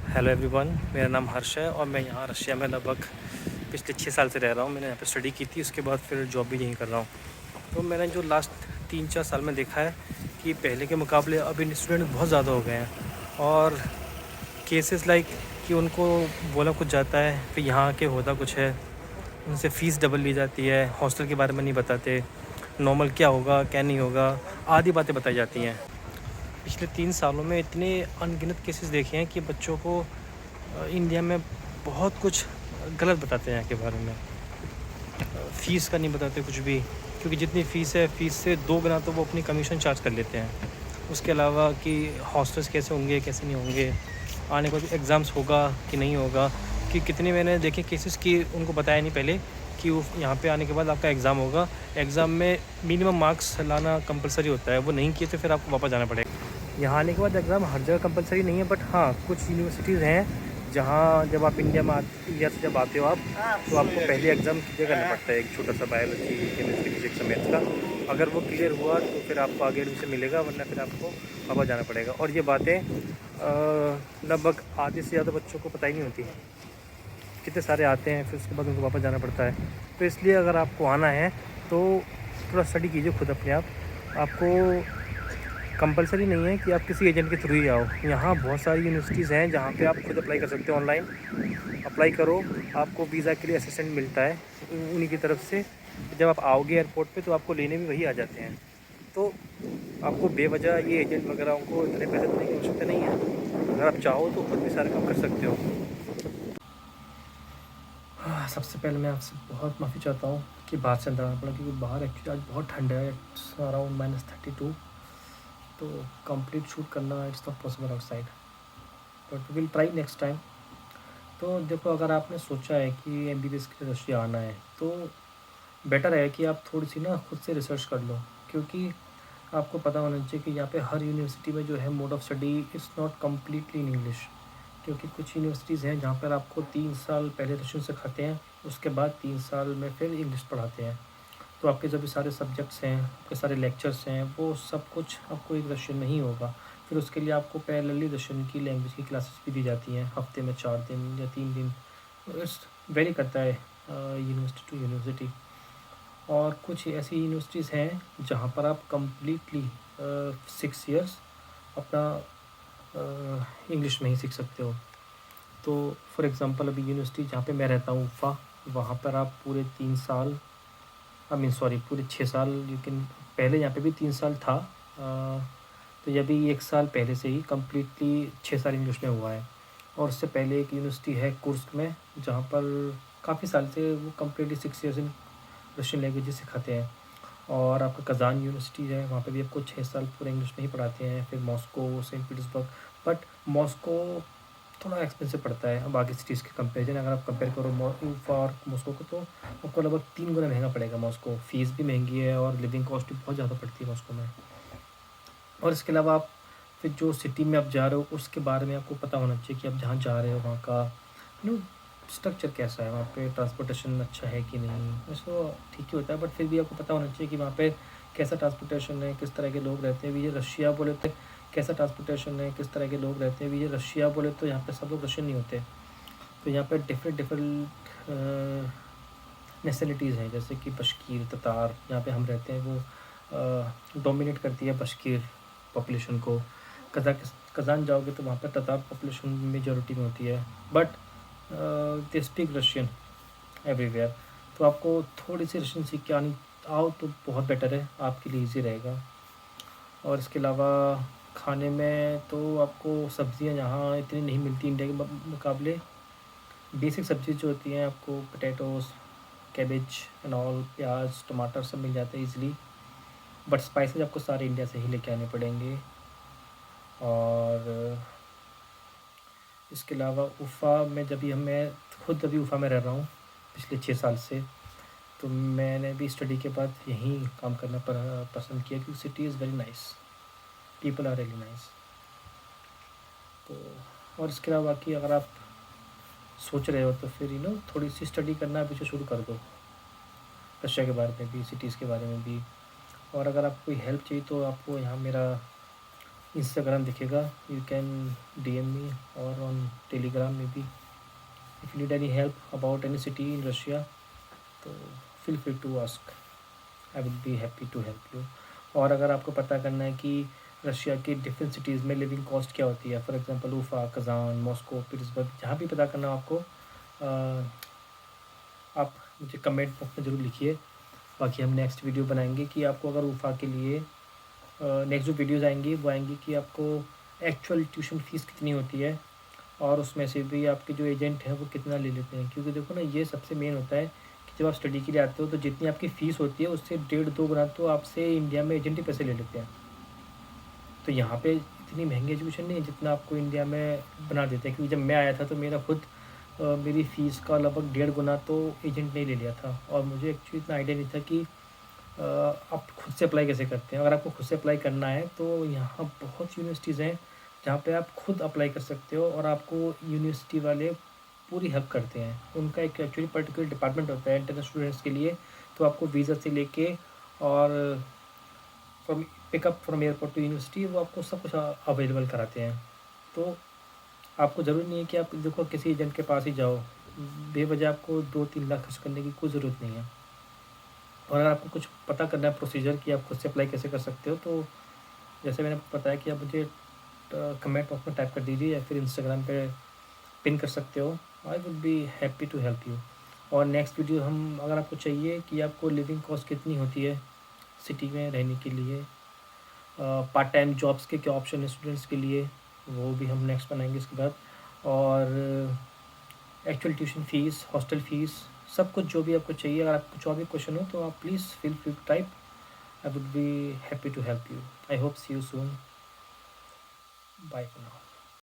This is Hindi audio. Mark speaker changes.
Speaker 1: हेलो एवरीवन, मेरा नाम हर्ष है और मैं यहाँ रशिया में लगभग पिछले 6 साल से रह रहा हूँ। मैंने यहाँ पे स्टडी की थी, उसके बाद फिर जॉब भी यहीं कर रहा हूँ। तो मैंने जो लास्ट 3-4 साल में देखा है कि पहले के मुकाबले अभी स्टूडेंट बहुत ज़्यादा हो गए हैं और केसेस लाइक कि उनको बोला कुछ जाता है, फिर यहाँ के होता कुछ है, उनसे फ़ीस डबल ली जाती है, हॉस्टल के बारे में नहीं बताते, नॉर्मल क्या होगा क्या नहीं होगा, आधी बातें बताई जाती हैं। पिछले 3 सालों में इतने अनगिनत केसेस देखे हैं कि बच्चों को इंडिया में बहुत कुछ गलत बताते हैं यहाँ के बारे में। फ़ीस का नहीं बताते कुछ भी, क्योंकि जितनी फ़ीस है फ़ीस से 2 गुना तो वो अपनी कमीशन चार्ज कर लेते हैं। उसके अलावा कि हॉस्टल्स कैसे होंगे कैसे नहीं होंगे, आने के बाद एग्ज़ाम्स होगा कि नहीं होगा, कि कितने मैंने देखे केसेस कि उनको बताया नहीं पहले कि वो यहाँ पे आने के बाद आपका एग्ज़ाम होगा। एग्ज़ाम में मिनिमम मार्क्स लाना कंपलसरी होता है, वो नहीं किए तो फिर आपको वापस जाना पड़ेगा। यहाँ आने के बाद एग्ज़ाम हर जगह कंपलसरी नहीं है, बट हाँ कुछ यूनिवर्सिटीज़ हैं जहाँ जब आप इंडिया से जब आते हो आप, तो आपको पहले एग्ज़ाम क्लियर करना पड़ता है, एक छोटा सा बायोलॉजी केमिस्ट्री फिजिक्स मैथ्स का। अगर वो क्लियर हुआ तो फिर आपको आगे एडमिशन मिलेगा, वरना फिर आपको वापस जाना पड़ेगा। और ये बातें लगभग आधे से ज़्यादा बच्चों को पता ही नहीं होती। कितने सारे आते हैं फिर उसके बाद उनको वापस जाना पड़ता है। तो इसलिए अगर आपको आना है तो थोड़ा स्टडी कीजिए खुद अपने आप। आपको कंपलसरी नहीं है कि आप किसी एजेंट के थ्रू ही आओ। यहाँ बहुत सारी यूनिवर्सिटीज़ हैं जहाँ पे आप खुद अप्लाई कर सकते हो। ऑनलाइन अप्लाई करो, आपको वीज़ा के लिए असिस्टेंट मिलता है उन्हीं की तरफ से। जब आप आओगे एयरपोर्ट पे तो आपको लेने भी वही आ जाते हैं। तो आपको बेवजह ये एजेंट वगैरह को इतने पैसे देने की आवश्यकता नहीं है। अगर आप चाहो तो खुद भी सारे काम कर सकते हो। सबसे पहले मैं आपसे बहुत माफ़ी चाहता हूँ कि बाहर से अंदर आना पड़ा, क्योंकि बाहर एक्चुअली आज बहुत ठंड है। It's around -32। तो कंप्लीट शूट करना it's not possible outside, but will try next time. तो देखो, अगर आपने सोचा है कि एमबीबीएस के लिए रशिया आना है तो बेटर है कि आप थोड़ी सी ना खुद से रिसर्च कर लो, क्योंकि आपको पता होना चाहिए कि यहाँ पे हर यूनिवर्सिटी में जो है mode of study is not completely in English. क्योंकि कुछ यूनिवर्सिटीज़ हैं जहाँ पर आपको 3 साल पहले रशियन सिखाते हैं, उसके बाद 3 साल में फिर इंग्लिश पढ़ाते हैं। तो आपके जो भी सारे सब्जेक्ट्स हैं, आपके सारे लेक्चर्स हैं, वो सब कुछ आपको एक रशियन में ही होगा। फिर उसके लिए आपको पैरेलली रशियन की लैंग्वेज की क्लासेस भी दी जाती हैं, हफ्ते में 4 दिन या 3 दिन। इट्स वेरी करता है यूनिवर्सिटी टू यूनिवर्सिटी। और कुछ ऐसी यूनिवर्सिटीज़ हैं जहाँ पर आप कम्प्लीटली 6 ईयर्स अपना इंग्लिश में ही सीख सकते हो। तो फॉर एग्ज़ाम्पल अभी यूनिवर्सिटी जहाँ पे मैं रहता हूँ, उफ़ा, वहाँ पर आप पूरे 3 साल, आई मीन सॉरी पूरे 6 साल, लेकिन पहले यहाँ पे भी 3 साल था। तो ये भी 1 साल पहले से ही कम्प्लीटली 6 साल इंग्लिश में हुआ है। और उससे पहले एक यूनिवर्सिटी है कुर्स्क में, जहाँ पर काफ़ी साल से वो completely 6 years in Russian languages सिखाते हैं। और आपका कज़ान यूनिवर्सिटी है, वहाँ पे भी आपको 6 साल पूरे इंग्लिश में ही पढ़ाते हैं। फिर Moscow, Saint Petersburg, but Moscow थोड़ा एक्सपेंसिव पड़ता है बाकी सिटीज़ के कंपेरिजन। अगर आप कंपेयर करो उफ़ा और मॉस्को को, तो आपको लगभग 3 गुना महंगा पड़ेगा मॉस्को। फ़ीस भी महंगी है और लिविंग कॉस्ट भी बहुत ज़्यादा पड़ती है मॉस्को में। और इसके अलावा आप फिर जो सिटी में आप जा रहे हो उसके बारे में आपको पता होना चाहिए कि आप जहाँ जा रहे हो वहाँ का स्ट्रक्चर कैसा है, वहाँ पे ट्रांसपोर्टेशन अच्छा है कि नहीं। वैसे तो ठीक ही होता है, बट फिर भी आपको पता होना चाहिए कि वहाँ पे कैसा ट्रांसपोर्टेशन है, किस तरह के लोग रहते हैं। भी ये रशिया बोले तो कैसा ट्रांसपोर्टेशन है, किस तरह के लोग रहते हैं। भी ये रशिया बोले तो यहाँ पे सब लोग रशियन नहीं होते। तो यहाँ पे डिफरेंट डिफरेंट नेशनलिटीज़ हैं, जैसे कि बश्कीर, ततार, जहाँ पे हम रहते हैं वो डोमिनेट करती है बश्कीर पॉपुलेशन को। कज़ान जाओगे तो वहाँ पर ततार पॉपुलेशन मेजॉरिटी में होती है, but they speak Russian everywhere. तो आपको थोड़ी सी रशियन सीख के आनी आओ तो बहुत बेटर है, आपके लिए ईजी रहेगा। और इसके अलावा खाने में तो आपको सब्ज़ियाँ यहाँ इतनी नहीं मिलती इंडिया के मुकाबले। बेसिक सब्ज़ी जो होती हैं आपको पोटैटोज़, कैबेज एंड ऑल, प्याज, टमाटर सब मिल जाते हैं ईज़िली। बट स्पाइसेस आपको सारे इंडिया से ही लेके आने पड़ेंगे। और इसके अलावा उफ़ा में जब भी मैं खुद अभी उफ़ा में रह रहा हूँ पिछले 6 साल से, तो मैंने भी स्टडी के बाद यहीं काम करना पसंद किया, क्योंकि city is very nice, people are really nice. तो और इसके अलावा बाकी अगर आप सोच रहे हो तो फिर थोड़ी सी स्टडी करना अभी से शुरू कर दो, रशिया के बारे में भी, सिटीज़ के बारे में भी। और अगर आपको कोई हेल्प चाहिए तो आपको यहाँ मेरा इंस्टाग्राम दिखेगा, यू कैन DM मी और ऑन टेलीग्राम में भी। If you need any help about any city in Russia तो feel free to ask, I will be happy to help you. और अगर आपको पता करना है कि रशिया की डिफरेंट सिटीज़ में लिविंग कॉस्ट क्या होती है, for example Ufa, Kazan, Moscow, Petersburg, जहाँ भी पता करना हो आपको, आप मुझे कमेंट बॉक्स में ज़रूर लिखिए। बाकी हम नेक्स्ट वीडियो बनाएंगे कि आपको अगर उफ़ा के लिए नेक्स्ट जो वीडियोज़ आएंगी वो आएंगी कि आपको एक्चुअल ट्यूशन फ़ीस कितनी होती है, और उसमें से भी आपके जो एजेंट हैं वो कितना ले लेते हैं। क्योंकि देखो ना, ये सबसे मेन होता है कि जब आप स्टडी के लिए आते हो तो जितनी आपकी फ़ीस होती है उससे 1.5-2 गुना तो आपसे इंडिया में एजेंट ही पैसे ले लेते हैं। तो यहाँ पे इतनी महंगी एजुकेशन नहीं है जितना आपको इंडिया में बना देते हैं। क्योंकि जब मैं आया था तो मेरा खुद मेरी फ़ीस का लगभग 1.5 गुना तो एजेंट ने ले लिया था, और मुझे एक्चुअली इतना आइडिया नहीं था कि आप खुद से अप्लाई कैसे करते हैं। अगर आपको खुद से अप्लाई करना है तो यहाँ बहुत यूनिवर्सिटीज़ हैं जहाँ पे आप खुद अप्लाई कर सकते हो, और आपको यूनिवर्सिटी वाले पूरी हेल्प करते हैं। उनका एक एक्चुअली पर्टिकुलर डिपार्टमेंट होता है इंटरनेशनल स्टूडेंट्स के लिए, तो आपको वीज़ा से लेके और from pickup from airport to university वो आपको सब कुछ अवेलेबल कराते हैं। तो आपको ज़रूरी नहीं है कि आप देखो किसी एजेंट के पास ही जाओ, बेवजह आपको 2-3 लाख खर्च करने की कोई ज़रूरत नहीं है। और अगर आपको कुछ पता करना है प्रोसीजर कि आप खुद से अप्लाई कैसे कर सकते हो, तो जैसे मैंने आपको बताया कि आप मुझे कमेंट बॉक्स में टाइप कर दीजिए या फिर इंस्टाग्राम पे पिन कर सकते हो। I would be happy to help you. और नेक्स्ट वीडियो हम, अगर आपको चाहिए कि आपको लिविंग कॉस्ट कितनी होती है सिटी में रहने के लिए, पार्ट टाइम जॉब्स के क्या ऑप्शन है स्टूडेंट्स के लिए, वो भी हम नेक्स्ट बनाएंगे इसके बाद। और actual tuition fees, hostel fees, सब कुछ जो भी आपको चाहिए, अगर आपको कुछ और भी क्वेश्चन हो तो आप please feel free to type. I would be happy to help you. I hope see you soon. Bye for now.